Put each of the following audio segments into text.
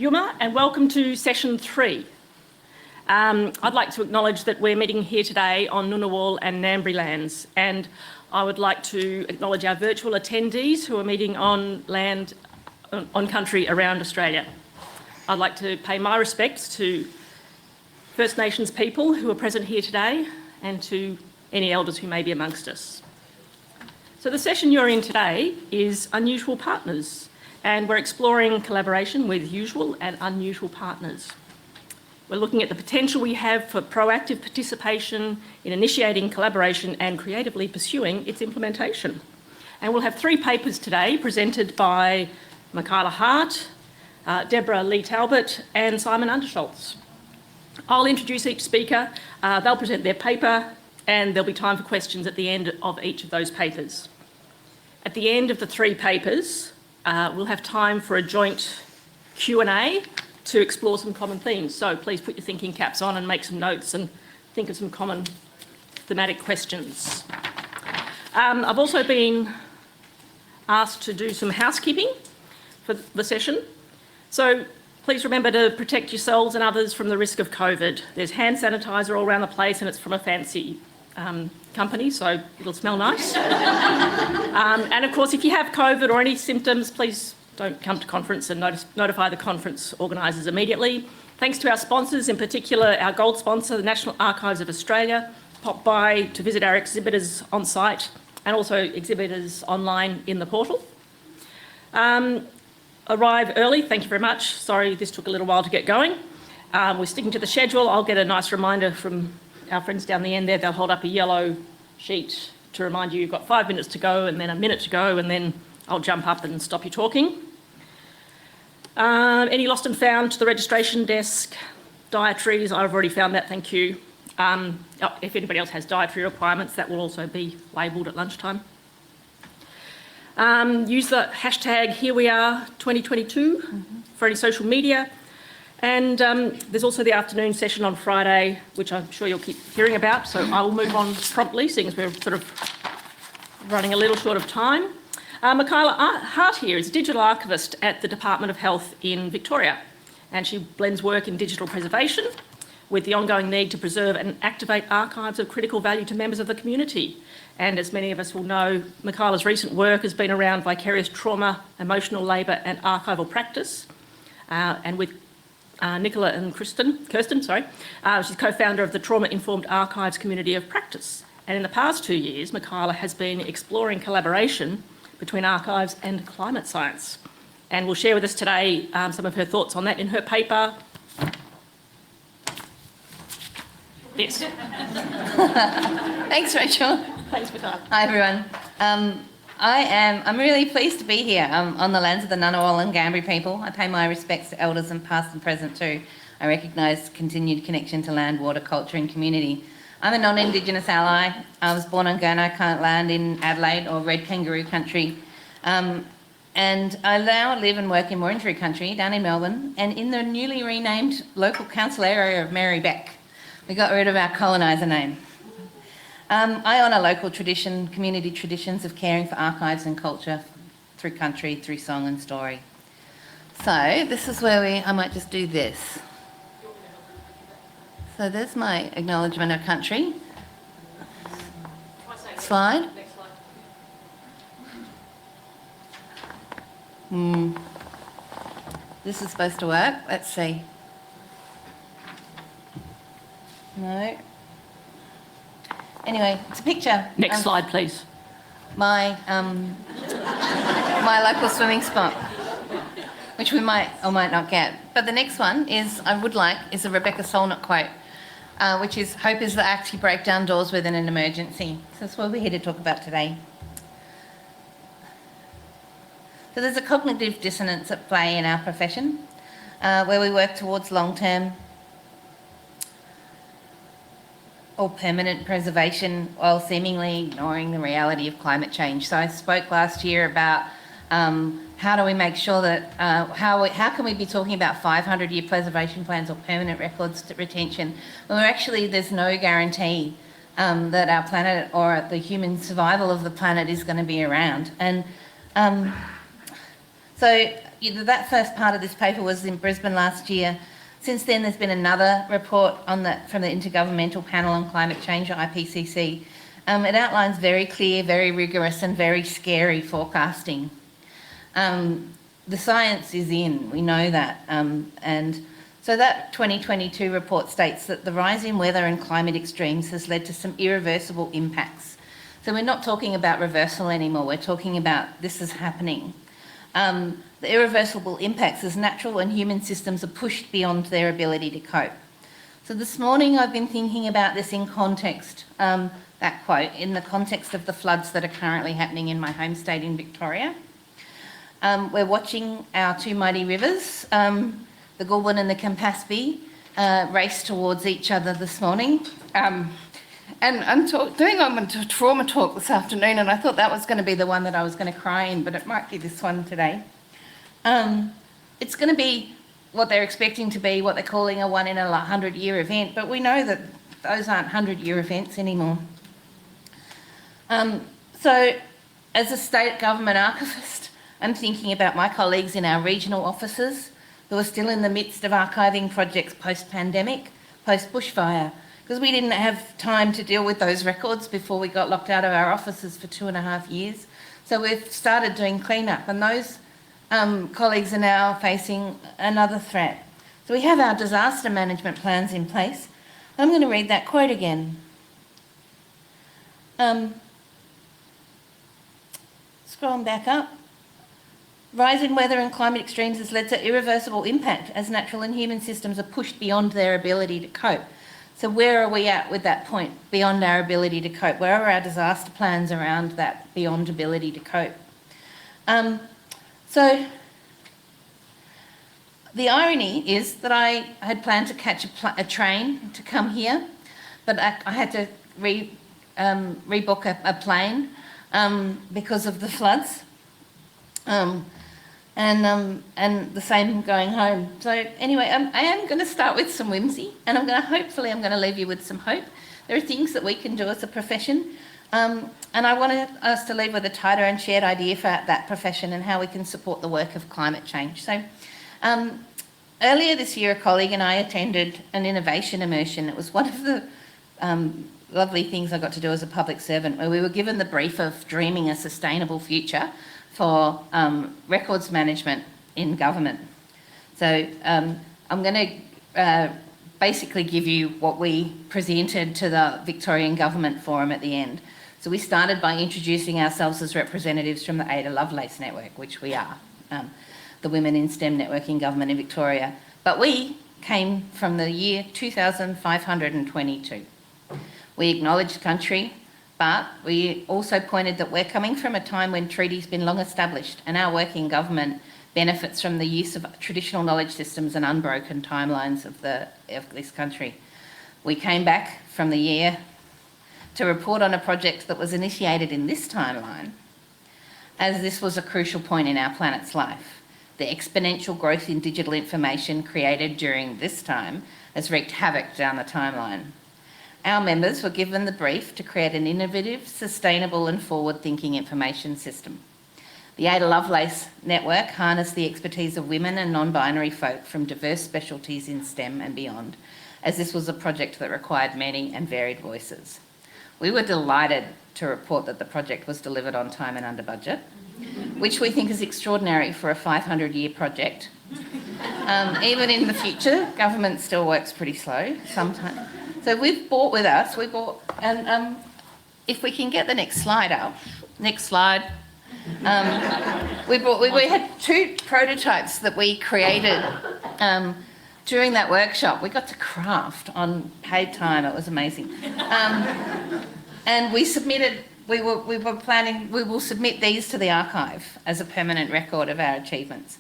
Yuma, and welcome to session 3. I'd like to acknowledge that we're meeting here today on Ngunnawal and Ngambri lands, and I would like to acknowledge our virtual attendees who are meeting on land, on country around Australia. I'd like to pay my respects to First Nations people who are present here today and to any elders who may be amongst us. So the session you're in today is Unusual Partners, and we're exploring collaboration with usual and unusual partners. We're looking at the potential we have for proactive participation in initiating collaboration and creatively pursuing its implementation. And we'll have 3 papers today presented by Michaela Hart, Deborah Lee Talbot and Simon Underschultz. I'll introduce each speaker, they'll present their paper, and there'll be time for questions at the end of each of those papers. At the end of the 3 papers, we'll have time for a joint Q&A to explore some common themes. So please put your thinking caps on and make some notes and think of some common thematic questions. I've also been asked to do some housekeeping for the session. So please remember to protect yourselves and others from the risk of COVID. There's hand sanitizer all around the place and it's from a fancy company, so it'll smell nice. And of course, if you have COVID or any symptoms, please don't come to conference and notify the conference organisers immediately. Thanks to our sponsors, in particular our gold sponsor, the National Archives of Australia. Pop by to visit our exhibitors on site and also exhibitors online in the portal. Arrive early, thank you very much. Sorry this took a little while to get going. We're sticking to the schedule. I'll get a nice reminder from our friends down the end there. They'll hold up a yellow sheet to remind you you've got 5 minutes to go and then a minute to go, and then I'll jump up and stop you talking. Any lost and found to the registration desk? Dietaries, I've already found that, thank you. If anybody else has dietary requirements, that will also be labelled at lunchtime. Use the hashtag HereWeAre2022 for any social media. And there's also the afternoon session on Friday, which I'm sure you'll keep hearing about, so I will move on promptly, seeing as we're sort of running a little short of time. Michaela Hart here is a digital archivist at the Department of Health in Victoria, and she blends work in digital preservation with the ongoing need to preserve and activate archives of critical value to members of the community. And as many of us will know, Michaela's recent work has been around vicarious trauma, emotional labour and archival practice, and with Nicola and Kirsten, she's co-founder of the Trauma-Informed Archives Community of Practice. And in the past 2 years, Michaela has been exploring collaboration between archives and climate science. And will share with us today some of her thoughts on that in her paper. Yes. Thanks, Rachel. Thanks, Michaela. Hi, everyone. I'm really pleased to be here on the lands of the Ngunnawal and Ngambri people. I pay my respects to elders and past and present too. I recognise continued connection to land, water, culture and community. I'm a non-Indigenous ally. I was born on Gurno land in Adelaide, or Red Kangaroo country. And I now live and work in Wurundjeri country down in Melbourne and in the newly renamed local council area of Mary Beck. We got rid of our coloniser name. I honour local tradition, community traditions of caring for archives and culture through country, through song and story. So this is where I might just do this. So there's my acknowledgement of country. Slide. This is supposed to work. Let's see. No. Anyway, it's a picture. Next slide, please. My local swimming spot, which we might or might not get. But the next one is a Rebecca Solnit quote, which is, "Hope is the act you break down doors with in an emergency." So that's what we're here to talk about today. So there's a cognitive dissonance at play in our profession, where we work towards long-term or permanent preservation while seemingly ignoring the reality of climate change. So I spoke last year about how do we make sure that, how can we be talking about 500-year preservation plans or permanent records to retention when there's no guarantee that our planet or the human survival of the planet is going to be around. And so that first part of this paper was in Brisbane last year. Since then, there's been another report on from the Intergovernmental Panel on Climate Change, or IPCC. It outlines very clear, very rigorous and very scary forecasting. The science is in, we know that. And so that 2022 report states that the rise in weather and climate extremes has led to some irreversible impacts. So we're not talking about reversal anymore, we're talking about this is happening. The irreversible impacts as natural and human systems are pushed beyond their ability to cope. So this morning I've been thinking about this in context, that quote, in the context of the floods that are currently happening in my home state in Victoria. We're watching our two mighty rivers, the Goulburn and the Campaspe, race towards each other this morning. And I'm doing a trauma talk this afternoon, and I thought that was going to be the one that I was going to cry in, but it might be this one today. It's going to be what they're expecting to be, what they're calling a 1 in 100-year event, but we know that those aren't 100-year events anymore. So as a state government archivist, I'm thinking about my colleagues in our regional offices who are still in the midst of archiving projects post-pandemic, post-bushfire, because we didn't have time to deal with those records before we got locked out of our offices for 2.5 years. So we've started doing cleanup, and those colleagues are now facing another threat. So we have our disaster management plans in place. I'm going to read that quote again. Scrolling back up. Rise in weather and climate extremes has led to irreversible impact as natural and human systems are pushed beyond their ability to cope. So where are we at with that point, beyond our ability to cope? Where are our disaster plans around that beyond ability to cope? So the irony is that I had planned to catch a train to come here, but I had to rebook a plane because of the floods. And the same going home. So anyway, I am going to start with some whimsy, and hopefully I'm going to leave you with some hope. There are things that we can do as a profession, and I want us to leave with a tighter and shared idea for that profession and how we can support the work of climate change. So earlier this year, a colleague and I attended an innovation immersion. It was one of the lovely things I got to do as a public servant, where we were given the brief of dreaming a sustainable future for records management in government. So I'm going to basically give you what we presented to the Victorian Government Forum at the end. So we started by introducing ourselves as representatives from the Ada Lovelace Network, which we are, the Women in STEM Network in Government in Victoria. But we came from the year 2522. We acknowledged country, but we also pointed that we're coming from a time when treaty's been long established, and our work in government benefits from the use of traditional knowledge systems and unbroken timelines of this country. We came back from the year to report on a project that was initiated in this timeline, as this was a crucial point in our planet's life. The exponential growth in digital information created during this time has wreaked havoc down the timeline. Our members were given the brief to create an innovative, sustainable and forward-thinking information system. The Ada Lovelace Network harnessed the expertise of women and non-binary folk from diverse specialties in STEM and beyond, as this was a project that required many and varied voices. We were delighted to report that the project was delivered on time and under budget, which we think is extraordinary for a 500-year project. Even in the future, government still works pretty slow sometimes. So we've brought with us, and if we can get the next slide up, next slide. We had 2 prototypes that we created during that workshop. We got to craft on paid time. It was amazing. And we submitted. We were planning. We will submit these to the archive as a permanent record of our achievements.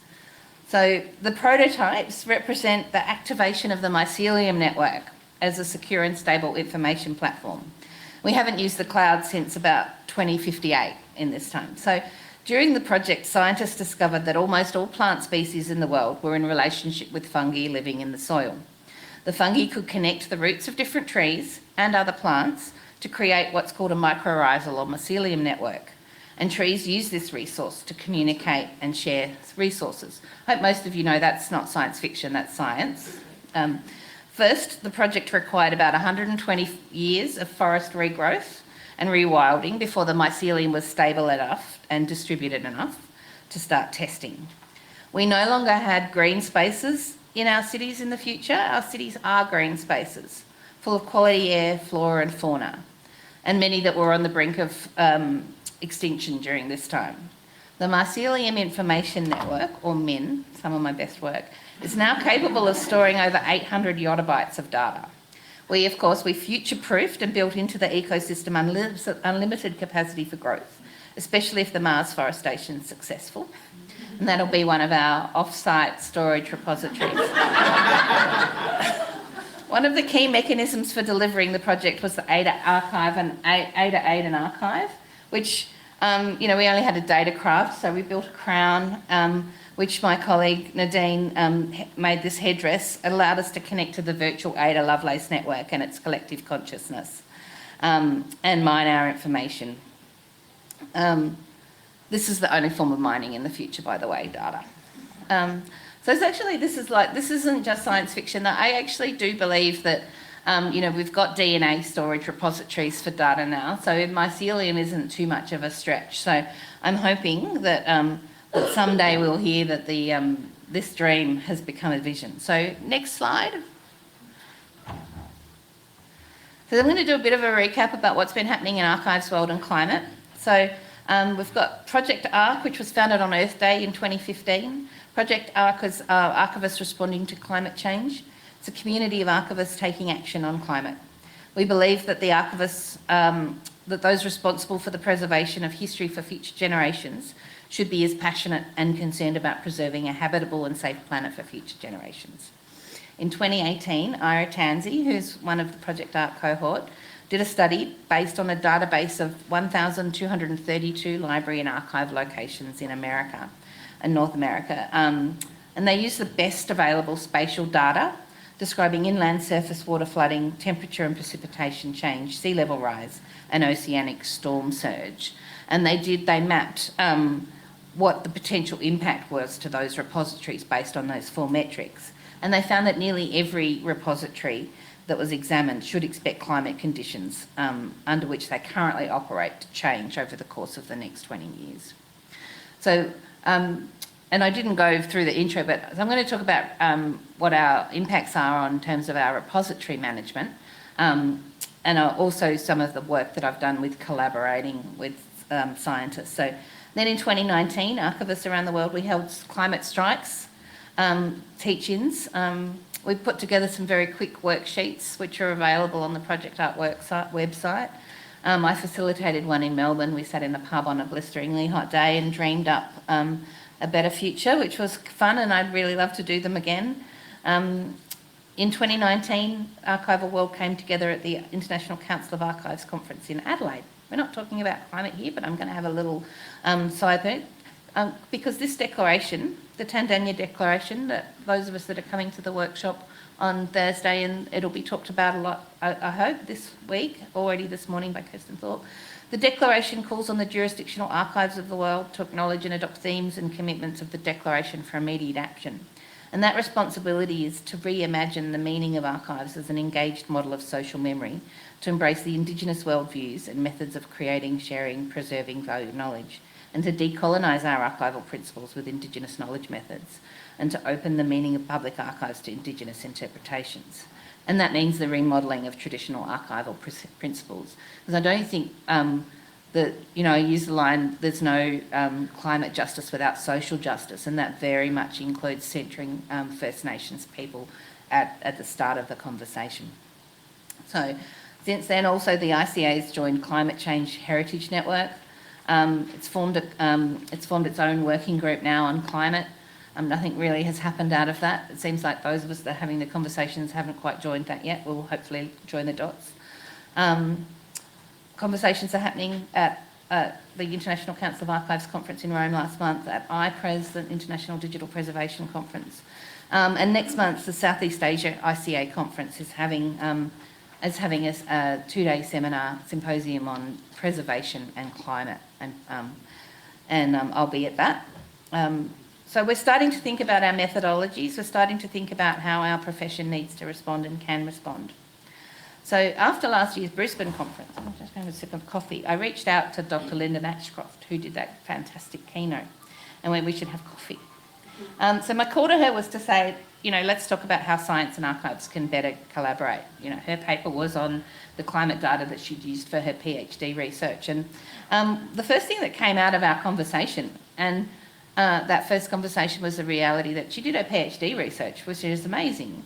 So the prototypes represent the activation of the mycelium network as a secure and stable information platform. We haven't used the cloud since about 2058 in this time. So during the project, scientists discovered that almost all plant species in the world were in relationship with fungi living in the soil. The fungi could connect the roots of different trees and other plants to create what's called a mycorrhizal or mycelium network. And trees use this resource to communicate and share resources. I hope most of you know that's not science fiction, that's science. First, the project required about 120 years of forest regrowth and rewilding before the mycelium was stable enough and distributed enough to start testing. We no longer had green spaces in our cities in the future. Our cities are green spaces, full of quality air, flora and fauna, and many that were on the brink of extinction during this time. The Mycelium Information Network, or MIN, some of my best work, is now capable of storing over 800 yottabytes of data. We future-proofed and built into the ecosystem unlimited capacity for growth, especially if the Mars forestation is successful. And that'll be one of our off-site storage repositories. One of the key mechanisms for delivering the project was the ADA Archive and ADA Aid and Archive, which, we only had a data craft, so we built a crown, which my colleague Nadine made this headdress. It allowed us to connect to the virtual ADA Lovelace network and its collective consciousness, and mine our information. This is the only form of mining in the future, by the way, data. So it's actually, this isn't just science fiction. I actually do believe that, we've got DNA storage repositories for data now, so mycelium isn't too much of a stretch. So I'm hoping that, that someday we'll hear that this dream has become a vision. So next slide. So I'm going to do a bit of a recap about what's been happening in archives, world and climate. So we've got Project ARC, which was founded on Earth Day in 2015. Project ARC is archivists responding to climate change. It's a community of archivists taking action on climate. We believe that the archivists, that those responsible for the preservation of history for future generations should be as passionate and concerned about preserving a habitable and safe planet for future generations. In 2018, Ira Tansey, who's one of the Project ARC cohort, did a study based on a database of 1,232 library and archive locations in America and North America. And they used the best available spatial data describing inland surface water flooding, temperature and precipitation change, sea level rise, and oceanic storm surge. And they mapped what the potential impact was to those repositories based on those 4 metrics. And they found that nearly every repository that was examined should expect climate conditions under which they currently operate to change over the course of the next 20 years. So, and I didn't go through the intro, but I'm going to talk about what our impacts are in terms of our repository management, and also some of the work that I've done with collaborating with scientists. So then in 2019, archivists around the world, we held climate strikes, teach-ins. We put together some very quick worksheets which are available on the Project Art website. I facilitated one in Melbourne. We sat in a pub on a blisteringly hot day and dreamed up a better future, which was fun, and I'd really love to do them again. In 2019, Archival World came together at the International Council of Archives conference in Adelaide. We're not talking about climate here, but I'm going to have a little side note, because this declaration, the Tandanya Declaration, that those of us that are coming to the workshop on Thursday, and it'll be talked about a lot, I hope, this week, already this morning by Kirsten Thorpe. The Declaration calls on the jurisdictional archives of the world to acknowledge and adopt themes and commitments of the Declaration for immediate action. And that responsibility is to reimagine the meaning of archives as an engaged model of social memory, to embrace the Indigenous worldviews and methods of creating, sharing, preserving valued knowledge, and to decolonise our archival principles with Indigenous knowledge methods, and to open the meaning of public archives to Indigenous interpretations. And that means the remodelling of traditional archival principles. Because I don't think that, I use the line, there's no climate justice without social justice, and that very much includes centering First Nations people at the start of the conversation. So since then, also the ICA has joined Climate Change Heritage Network. It's formed its own working group now on climate. Nothing really has happened out of that. It seems like those of us that are having the conversations haven't quite joined that yet. We'll hopefully join the dots. Conversations are happening at the International Council of Archives conference in Rome last month, at IPRES, the International Digital Preservation Conference. And next month, the Southeast Asia ICA conference is having a 2-day symposium on preservation and climate. And and I'll be at that. So we're starting to think about our methodologies. We're starting to think about how our profession needs to respond and can respond. So after last year's Brisbane conference, I'm just going to have a sip of coffee, I reached out to Dr. Lyndon Ashcroft, who did that fantastic keynote, and went, we should have coffee. So my call to her was to say, let's talk about how science and archives can better collaborate. Her paper was on the climate data that she'd used for her PhD research. And the first thing that came out of our conversation, and that first conversation was the reality that she did her PhD research, which is amazing,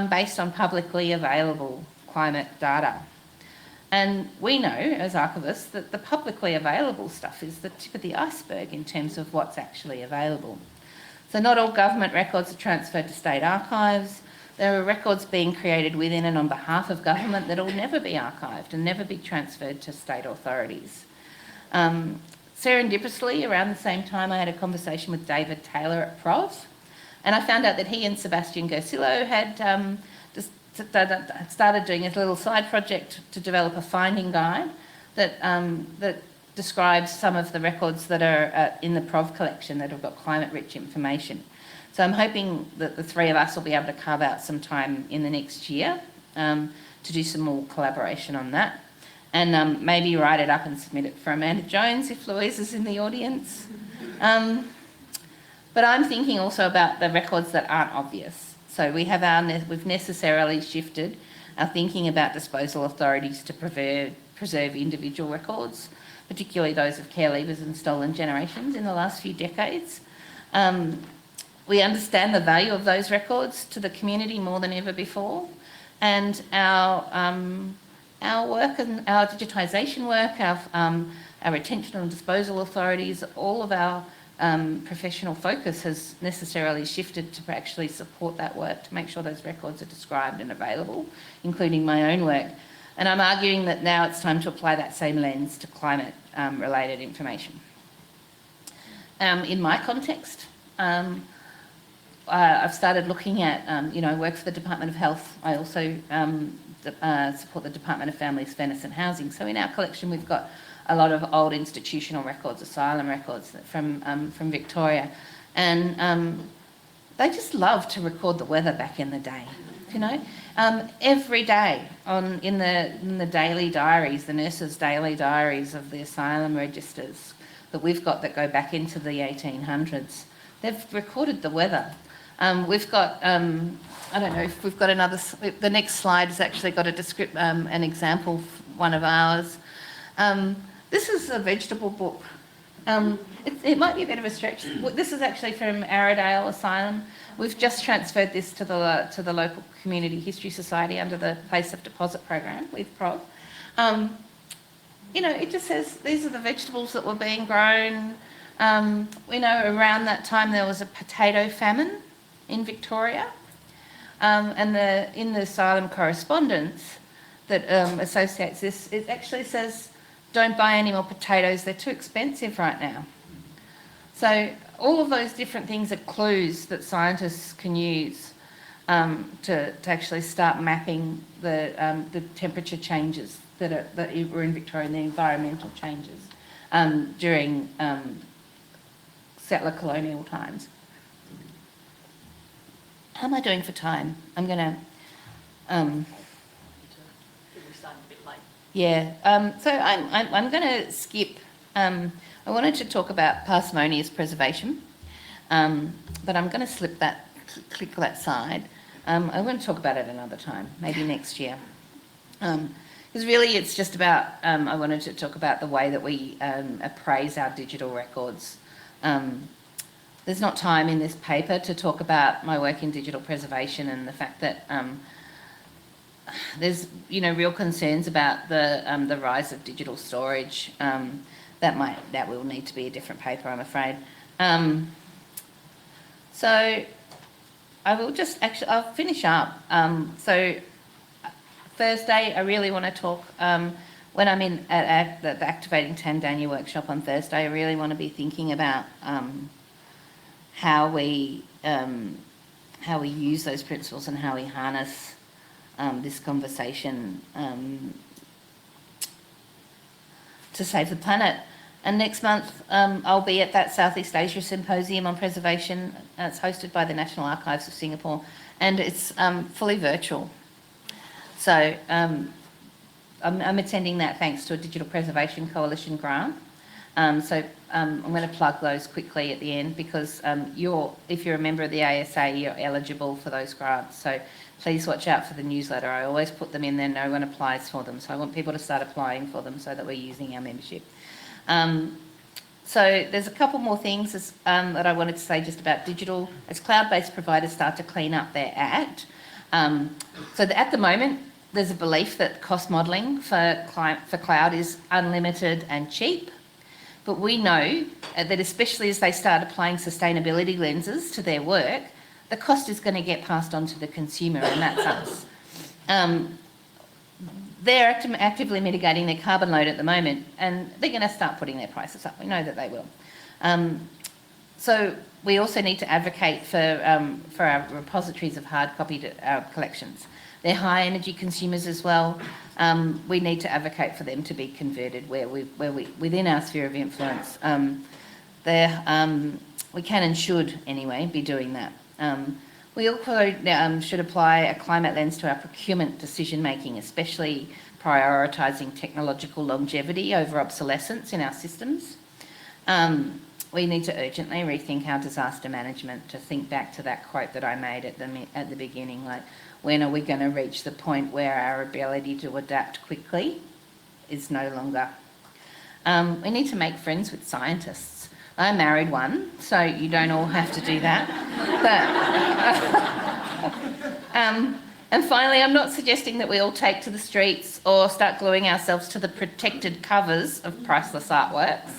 based on publicly available climate data. And we know, as archivists, that the publicly available stuff is the tip of the iceberg in terms of what's actually available. So not all government records are transferred to state archives. There are records being created within and on behalf of government that will never be archived and never be transferred to state authorities. Serendipitously, around the same time, I had a conversation with David Taylor at Prov, and I found out that he and Sebastian Gersillo had started doing a little side project to develop a finding guide that describes some of the records that are in the Prov collection that have got climate-rich information. So I'm hoping that the three of us will be able to carve out some time in the next year to do some more collaboration on that, and maybe write it up and submit it for Amanda Jones if Louise is in the audience. But I'm thinking also about the records that aren't obvious. So we've necessarily shifted our thinking about disposal authorities to preserve individual records, particularly those of care leavers and stolen generations in the last few decades. We understand the value of those records to the community more than ever before, and our work and our digitisation work, our retention and disposal authorities, all of our professional focus has necessarily shifted to actually support that work, to make sure those records are described and available, including my own work. And I'm arguing that now it's time to apply that same lens to climate-related information. In my context, I've started looking at, I work for the Department of Health. I also support the Department of Families, Fairness and Housing. So in our collection, we've got a lot of old institutional records, asylum records from Victoria. And they just love to record the weather back in the day, every day in the daily diaries, the nurses' daily diaries of the asylum registers that we've got that go back into the 1800s. They've recorded the weather. We've got, I don't know if we've got another, the next slide has actually got an example, one of ours. This is a vegetable book. It might be a bit of a stretch. This is actually from Arrowdale Asylum. We've just transferred this to the local Community History Society under the Place of Deposit program with Prov. It just says these are the vegetables that were being grown. We know around that time there was a potato famine in Victoria, and in the asylum correspondence that associates this, it actually says, don't buy any more potatoes, they're too expensive right now. So all of those different things are clues that scientists can use to actually start mapping the temperature changes that were in Victoria and the environmental changes during settler colonial times. How am I doing for time? I'm going to... We're starting a bit late. Yeah, so I'm going to skip. I wanted to talk about parsimonious preservation, but I'm going to click that side. I'm going to talk about it another time, maybe next year. Because really it's just about, I wanted to talk about the way that we appraise our digital records. There's not time in this paper to talk about my work in digital preservation and the fact that there's real concerns about the rise of digital storage. That will need to be a different paper, I'm afraid. So I will just I'll finish up. So Thursday, I really want to talk. When I'm at the Activating Tanzania workshop on Thursday, I really want to be thinking about how we use those principles and how we harness this conversation to save the planet. And next month, I'll be at that Southeast Asia Symposium on Preservation. It's hosted by the National Archives of Singapore, and it's fully virtual. So I'm attending that thanks to a Digital Preservation Coalition grant. I'm going to plug those quickly at the end because if you're a member of the ASA, you're eligible for those grants. So please watch out for the newsletter. I always put them in there. No one applies for them. So I want people to start applying for them so that we're using our membership. So there's a couple more things that I wanted to say just about digital. As cloud-based providers start to clean up their act, at the moment, there's a belief that cost modelling for cloud is unlimited and cheap. But we know that especially as they start applying sustainability lenses to their work, the cost is going to get passed on to the consumer, and that's us. They're actively mitigating their carbon load at the moment, and they're going to start putting their prices up. We know that they will. So we also need to advocate for our repositories of hard copy collections. They're high energy consumers as well. We need to advocate for them to be converted where we within our sphere of influence. We can and should anyway be doing that. We also should apply a climate lens to our procurement decision making, especially prioritising technological longevity over obsolescence in our systems. We need to urgently rethink our disaster management, to think back to that quote that I made at the beginning, like, when are we going to reach the point where our ability to adapt quickly is no longer? We need to make friends with scientists. I married one, so you don't all have to do that. And finally, I'm not suggesting that we all take to the streets or start gluing ourselves to the protected covers of priceless artworks.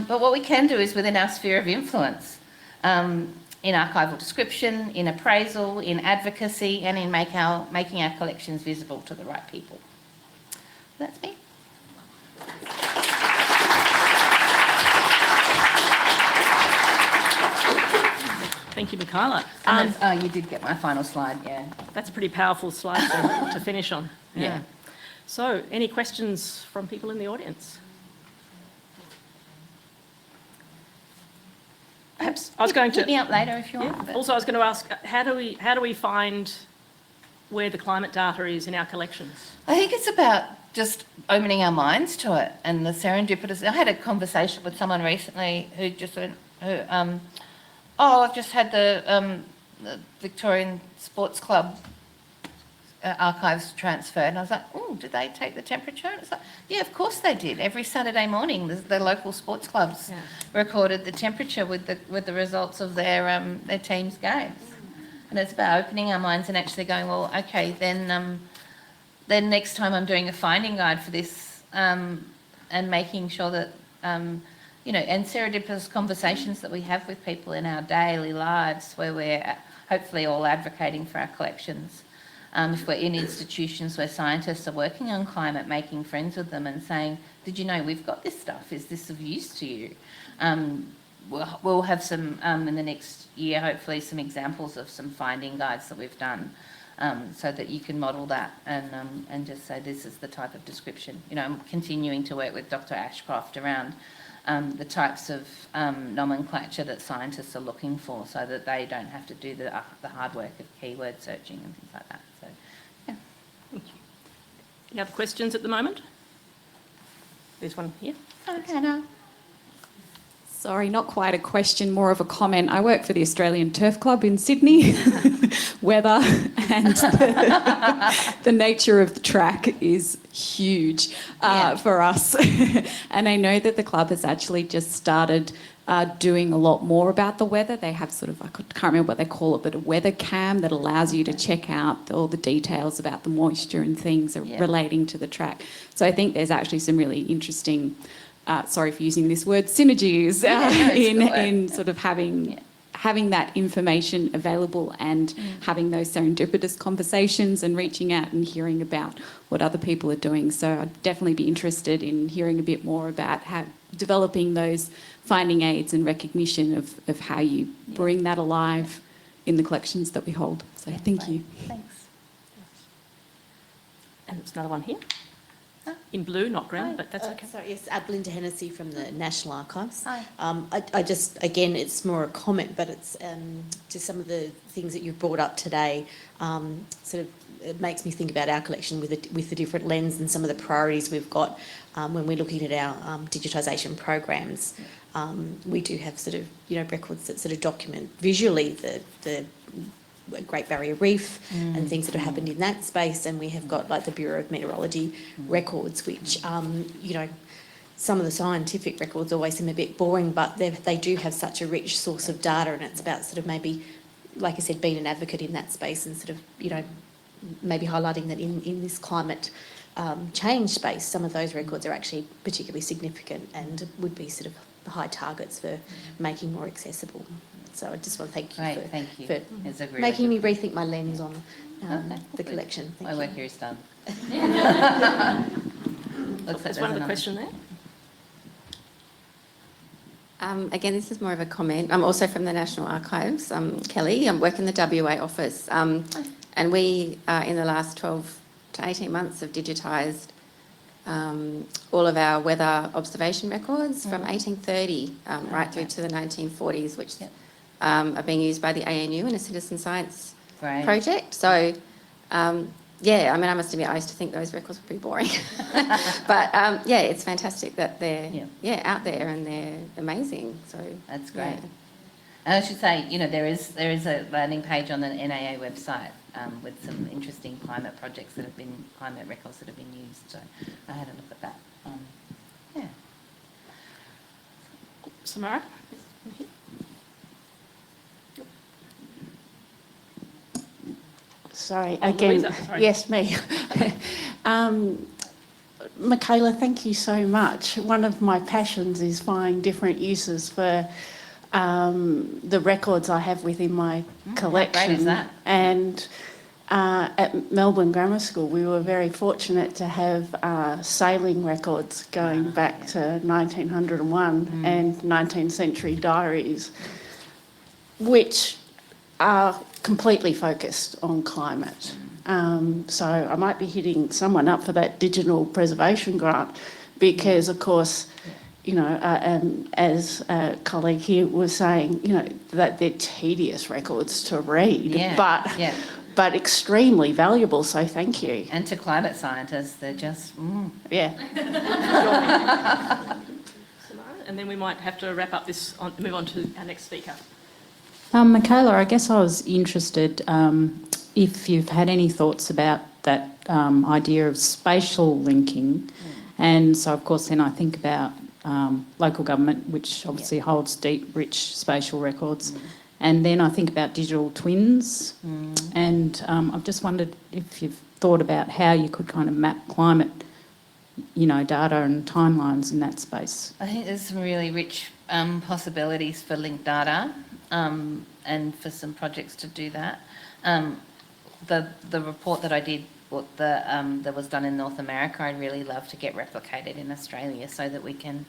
But what we can do is within our sphere of influence, in archival description, in appraisal, in advocacy, and in making our collections visible to the right people. That's me. Thank you, Michaela. You did get my final slide, yeah. That's a pretty powerful slide to finish on. Yeah. So, any questions from people in the audience? Perhaps I was going to hit me up later if you want. Yeah. Also, I was going to ask, how do we find where the climate data is in our collections? I think it's about just opening our minds to it and the serendipitous. I had a conversation with someone recently who just went, I've just had the Victorian Sports Club archives transferred, and I was like, did they take the temperature? And it's like, yeah, of course they did. Every Saturday morning, the local sports clubs recorded the temperature with the results of their team's games. And it's about opening our minds and actually going, well, okay, then next time I'm doing a finding guide for this, and making sure that and serendipitous conversations that we have with people in our daily lives, where we're hopefully all advocating for our collections. If we're in institutions where scientists are working on climate, making friends with them and saying, did you know we've got this stuff? Is this of use to you? We'll have some, in the next year, hopefully some examples of some finding guides that we've done, so that you can model that and just say this is the type of description. I'm continuing to work with Dr. Ashcroft around the types of nomenclature that scientists are looking for, so that they don't have to do the hard work of keyword searching and things like that. So, yeah. Thank you. Any other questions at the moment? There's one here. Okay, no. Sorry, not quite a question, more of a comment. I work for the Australian Turf Club in Sydney. Weather and the nature of the track is huge for us. And I know that the club has actually just started doing a lot more about the weather. They have sort of, I can't remember what they call it, but a weather cam that allows you to check out all the details about the moisture and things relating to the track. So I think there's actually some really interesting, sorry for using this word, synergies in sort of having that information available and having those serendipitous conversations and reaching out and hearing about what other people are doing. So I'd definitely be interested in hearing a bit more about how developing those finding aids and recognition of how you bring that alive in the collections that we hold. So thank you. Thanks. And there's another one here. in blue, not green, but that's okay. Sorry, yes, Belinda Hennessy from the National Archives. Hi. I just, again, it's more a comment, but it's just some of the things that you've brought up today. Sort of, it makes me think about our collection with the different lens and some of the priorities we've got when we're looking at our digitisation programs. We do have sort of, records that sort of document visually the Great Barrier Reef and things that have happened in that space, and we have got like the Bureau of Meteorology records, which some of the scientific records always seem a bit boring, but they do have such a rich source of data, and it's about sort of maybe, like I said, being an advocate in that space and sort of maybe highlighting that in this climate change space, some of those records are actually particularly significant and would be sort of high targets for making more accessible. So I just want to thank you for making me rethink my lens on the collection. My work here is done. There's one other question there. Again, this is more of a comment. I'm also from the National Archives. I'm Kelly. I work in the WA office. And we, in the last 12 to 18 months, have digitised all of our weather observation records from 1830 right through to the 1940s, which are being used by the ANU in a citizen science project. So, yeah, I mean, I must admit, I used to think those records were pretty boring. But, yeah, it's fantastic that they're out there and they're amazing. So that's great. Yeah. And I should say, there is a landing page on the NAA website with some interesting climate projects climate records that have been used. So I had a look at that. Yeah. Samara? Sorry, again, Louisa, sorry. Yes, me. Michaela, thank you so much. One of my passions is finding different uses for the records I have within my collection. How great is that? And at Melbourne Grammar School, we were very fortunate to have sailing records going back to 1901 and 19th century diaries, which are completely focused on climate. So I might be hitting someone up for that digital preservation grant because, of course, as a colleague here was saying, that they're tedious records to read, but extremely valuable, so thank you. And to climate scientists, they're just, Yeah. And then we might have to wrap up this, move on to our next speaker. Michaela, I guess I was interested if you've had any thoughts about that idea of spatial linking. And so, of course, then I think about local government, which obviously holds deep, rich spatial records. And then I think about digital twins. And I've just wondered if you've thought about how you could kind of map climate, data and timelines in that space. I think there's some really rich possibilities for linked data and for some projects to do that. The report that I did, that was done in North America, I'd really love to get replicated in Australia so that we can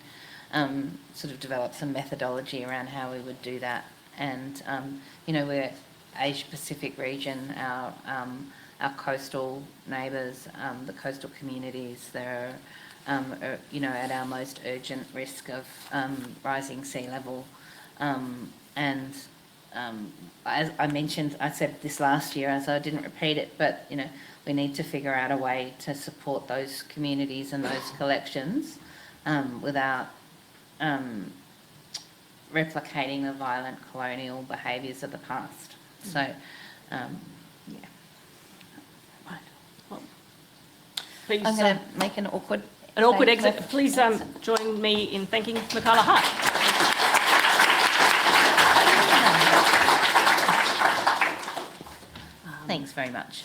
sort of develop some methodology around how we would do that. And, we're Asia Pacific region, our coastal neighbours, the coastal communities, they're, at our most urgent risk of rising sea level. And as I mentioned, I said this last year, so I didn't repeat it, but, we need to figure out a way to support those communities and those collections without replicating the violent colonial behaviours of the past. So, yeah. Right. Well, please, I'm going to make an awkward exit. Please join me in thanking Michaela Hart. Thanks very much.